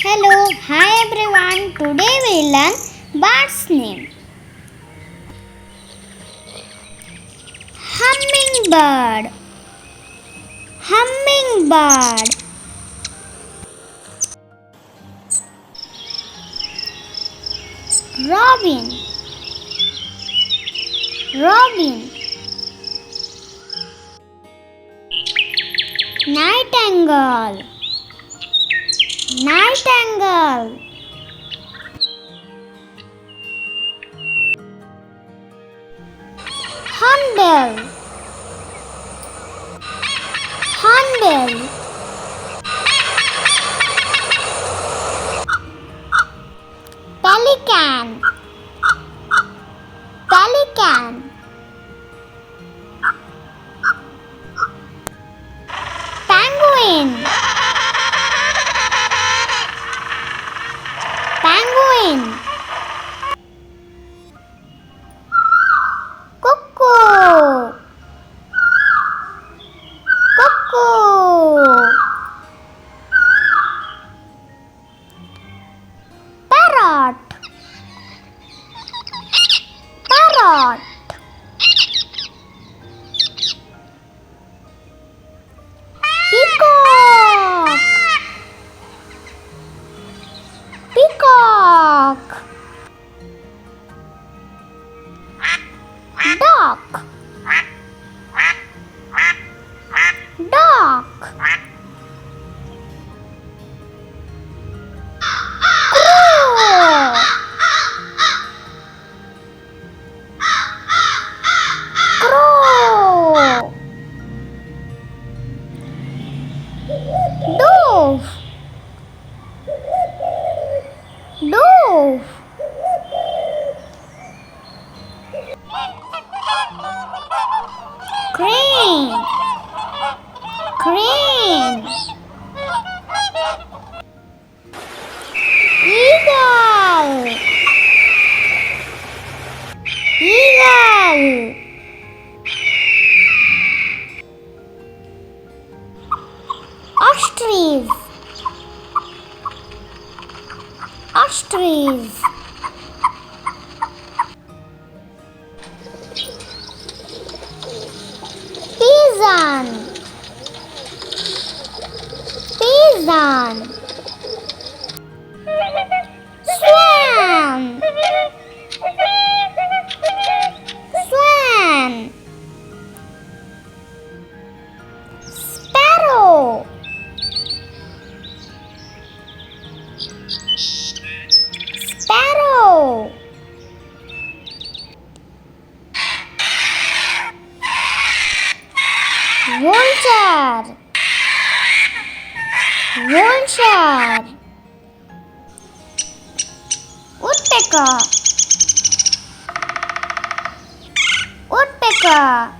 Hello, hi everyone. Today we learn bird's name. Hummingbird. Hummingbird. Robin. Robin. Nightingale. Nightingale. Hornbill. Hornbill. Pelican. Pelican. Penguin. Penguin. Cuckoo. Cuckoo. Parrot. Parrot. Peacock. Peacock. Duck. Duck. Crow. Crow. Dove. Dove. Crane. Crane. Eagle. Eagle. Ostrich. Ostrich. Pigeon. Pigeon. Swan. Swan. Sparrow. Sparrow. Vulture. Vulture. Woodpecker. Woodpecker.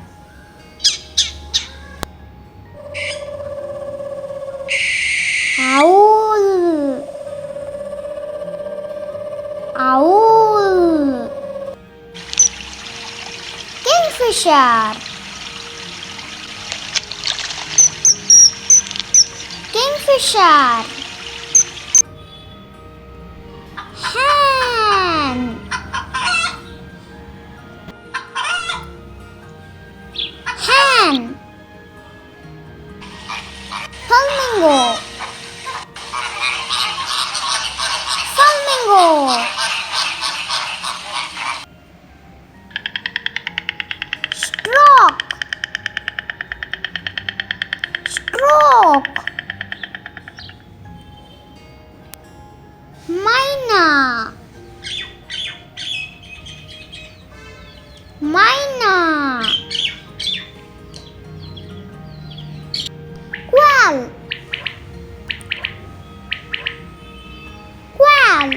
Owl. Owl. Kingfisher. Kingfisher. Hen. Hen. Flamingo. Flamingo. Stork. Stork. Myna. Myna. Quail. Quail.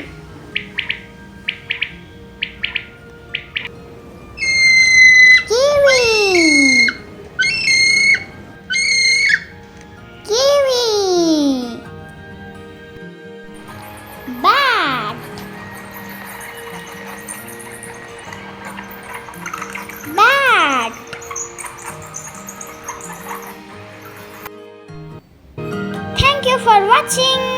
Kiwi. Kiwi. Bat. Bat. Thank you for watching.